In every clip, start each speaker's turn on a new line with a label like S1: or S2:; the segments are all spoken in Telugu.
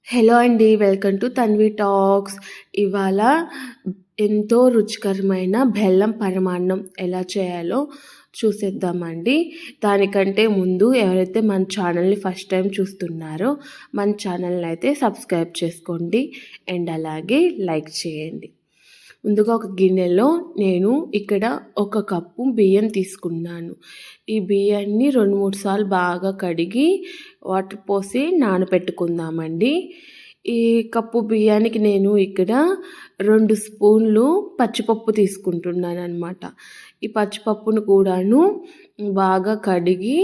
S1: హలో అండి. Welcome to Tanvi talks. ఇవాళ ఎంతో రుచికరమైన బెల్లం పరమాన్నం ఎలా చేయాలో చూసేద్దామండి. దానికంటే ముందు ఎవరైతే మన ఛానల్‌ని ఫస్ట్ టైం చూస్తున్నారో మన ఛానల్‌ని అయితే సబ్స్క్రైబ్ చేసుకోండి అండ్ అలాగే లైక్ చేయండి. ముందుగా ఒక గిన్నెలో నేను ఇక్కడ ఒక కప్పు బియ్యం తీసుకున్నాను. ఈ బియ్యాన్ని 2, 3 సార్లు బాగా కడిగి వాటర్ పోసి నానబెట్టుకుందామండి. ఈ కప్పు బియ్యానికి నేను ఇక్కడ 2 స్పూన్లు పచ్చిపప్పు తీసుకుంటున్నానన్నమాట. ఈ పచ్చిపప్పును కూడాను బాగా కడిగి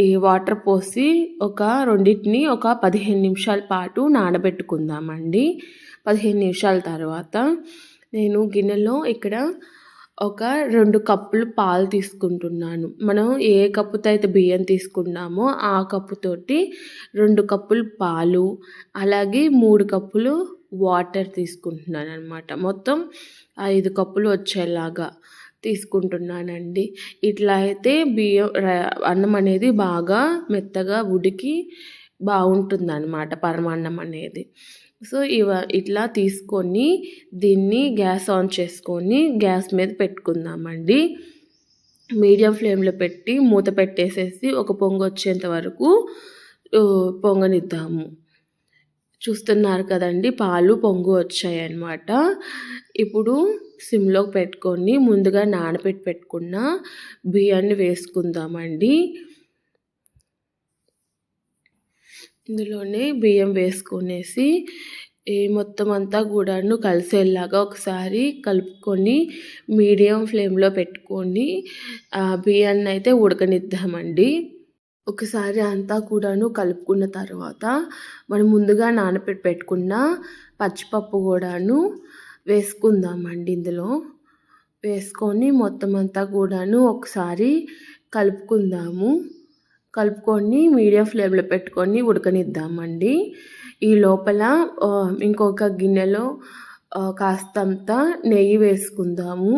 S1: ఈ వాటర్ పోసి రెండిటిని ఒక 15 నిమిషాల పాటు నానబెట్టుకుందామండి. 15 నిమిషాల తర్వాత నేను గిన్నెలో ఇక్కడ ఒక 2 కప్పులు పాలు తీసుకుంటున్నాను. మనం ఏ కప్పుతో అయితే బియ్యం తీసుకున్నామో ఆ కప్పుతోటి 2 కప్పులు పాలు, అలాగే 3 కప్పులు వాటర్ తీసుకుంటున్నానన్నమాట. మొత్తం 5 కప్పులు వచ్చేలాగా తీసుకుంటున్నానండి. ఇట్లా అయితే అన్నం అనేది బాగా మెత్తగా ఉడికి బాగుంటుందన్నమాట పరమాన్నం అనేది. సో ఇట్లా తీసుకొని దీన్ని గ్యాస్ ఆన్ చేసుకొని గ్యాస్ మీద పెట్టుకుందామండి. మీడియం ఫ్లేమ్లో పెట్టి మూత పెట్టేసేసి ఒక పొంగు వచ్చేంత వరకు పొంగనిద్దాము. చూస్తున్నారు కదండి, పాలు పొంగు వచ్చాయన్నమాట. ఇప్పుడు సిమ్లో పెట్టుకొని ముందుగా పెట్టుకున్న బియ్యాన్ని వేసుకుందామండి. ఇందులోనే బియ్యం వేసుకొనేసి మొత్తం అంతా కూడాను కలిసేలాగా ఒకసారి కలుపుకొని మీడియం ఫ్లేమ్లో పెట్టుకొని బియ్యాన్ని అయితే ఉడకనిద్దామండి. ఒకసారి అంతా కూడాను కలుపుకున్న తర్వాత మనం ముందుగా పెట్టుకున్న పచ్చిపప్పు కూడాను వేసుకుందామండి. ఇందులో వేసుకొని మొత్తం అంతా కూడాను ఒకసారి కలుపుకుందాము. కలుపుకొని మీడియం ఫ్లేమ్లో పెట్టుకొని ఉడకనిద్దామండి. ఈ లోపల ఇంకొక గిన్నెలో కాస్తంత నెయ్యి వేసుకుందాము.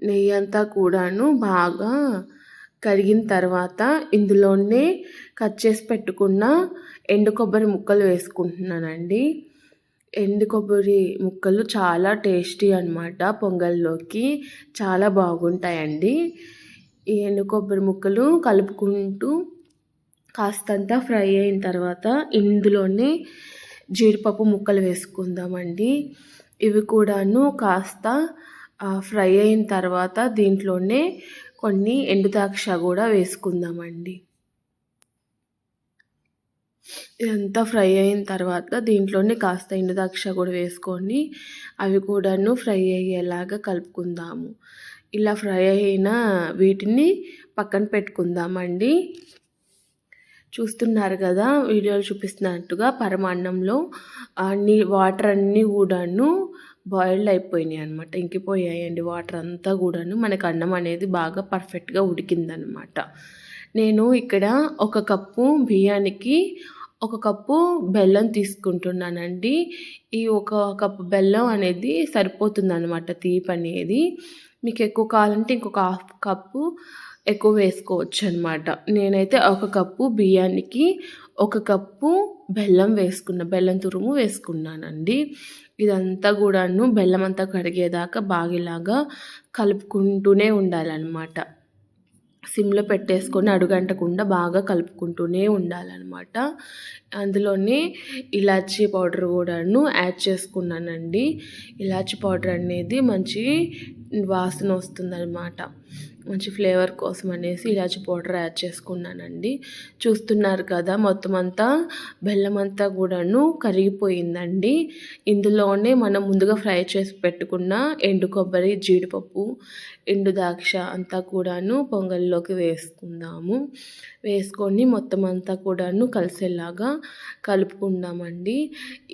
S1: నెయ్యి అంతా కూడాను బాగా కరిగిన తర్వాత ఇందులోనే కట్ చేసి పెట్టుకున్న ఎండు కొబ్బరి ముక్కలు వేసుకుంటున్నానండి. ఎండు కొబ్బరి ముక్కలు చాలా టేస్టీ అన్నమాట. పొంగల్లోకి చాలా బాగుంటాయండి. ఈ ఎండు కొబ్బరి ముక్కలు కలుపుకుంటూ కాస్తంత ఫ్రై అయిన తర్వాత ఇందులోనే జీడిపప్పు ముక్కలు వేసుకుందామండి. ఇవి కూడాను కాస్త ఫ్రై అయిన తర్వాత దీంట్లోనే కొన్ని ఎండు ద్రాక్ష కూడా వేసుకుందామండి. ఇదంతా ఫ్రై అయిన తర్వాత దీంట్లోనే కాస్త ఎండు ద్రాక్ష కూడా వేసుకొని అవి కూడాను ఫ్రై అయ్యేలాగా కలుపుకుందాము. ఇలా ఫ్రై అయిన వీటిని పక్కన పెట్టుకుందామండి. చూస్తున్నారు కదా, వీడియోలో చూపిస్తున్నట్టుగా పరమాన్నంలో వాటర్ అన్నీ కూడాను బాయిల్డ్ అయిపోయినాయి అనమాట. ఇంకిపోయాయండి వాటర్ అంతా కూడాను. మనకు అన్నం అనేది బాగా పర్ఫెక్ట్గా ఉడికిందనమాట. నేను ఇక్కడ ఒక కప్పు బియ్యానికి ఒక కప్పు బెల్లం తీసుకుంటున్నానండి. ఈ ఒక కప్పు బెల్లం అనేది సరిపోతుందన్నమాట తీపి అనేది. మీకు ఎక్కువ కావాలంటే ఇంకొక హాఫ్ కప్పు ఎక్కువ వేసుకోవచ్చు అనమాట. నేనైతే ఒక కప్పు బియ్యానికి ఒక కప్పు బెల్లం తురుము వేసుకున్నానండి. ఇదంతా కూడాను బెల్లం అంతా కరిగేదాకా బాగా ఇలాగా కలుపుకుంటూనే ఉండాలన్నమాట. సిమ్లో పెట్టేసుకొని అడుగంటకుండా బాగా కలుపుకుంటూనే ఉండాలన్నమాట. అందులోనే ఇలాచీ పౌడర్ కూడాను యాడ్ చేసుకున్నానండి. ఇలాచీ పౌడర్ అనేది మంచి వాసన వస్తుందన్నమాట. మంచి ఫ్లేవర్ కోసం అనేసి ఇలాచీ పౌడర్ యాడ్ చేసుకున్నానండి. చూస్తున్నారు కదా, మొత్తం అంతా బెల్లం అంతా కూడాను కరిగిపోయిందండి. ఇందులోనే మనం ముందుగా ఫ్రై చేసి పెట్టుకున్న ఎండు కొబ్బరి, జీడిపప్పు, ఎండు ద్రాక్ష అంతా కూడాను పొంగల్లోకి వేసుకుందాము. వేసుకొని మొత్తం అంతా కూడాను కలిసేలాగా కలుపుకుందామండి.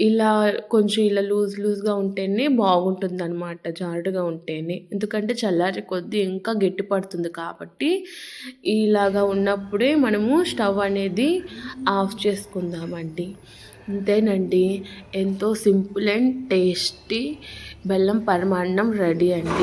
S1: ఇలా కొంచెం ఇలా లూజ్గా ఉంటేనే బాగుంటుందన్నమాట, జారుడుగా ఉంటేనే. ఎందుకంటే చల్లారే కొద్దీ ఇంకా గట్టి పడుతుంది కాబట్టి ఇలాగా ఉన్నప్పుడే మనము స్టవ్ అనేది ఆఫ్ చేసుకుందామండి. అంతేనండి, ఎంతో సింపుల్ అండ్ టేస్టీ బెల్లం పరమాన్నం రెడీ అండి.